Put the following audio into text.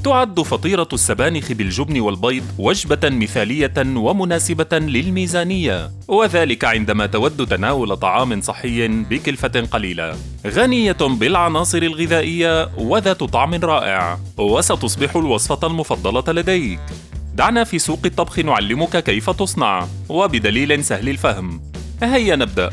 تعد فطيرة السبانخ بالجبن والبيض وجبة مثالية ومناسبة للميزانية، وذلك عندما تود تناول طعام صحي بكلفة قليلة، غنية بالعناصر الغذائية وذات طعم رائع، وستصبح الوصفة المفضلة لديك. دعنا في سوق الطبخ نعلمك كيف تصنع، وبدليل سهل الفهم. هيا نبدأ.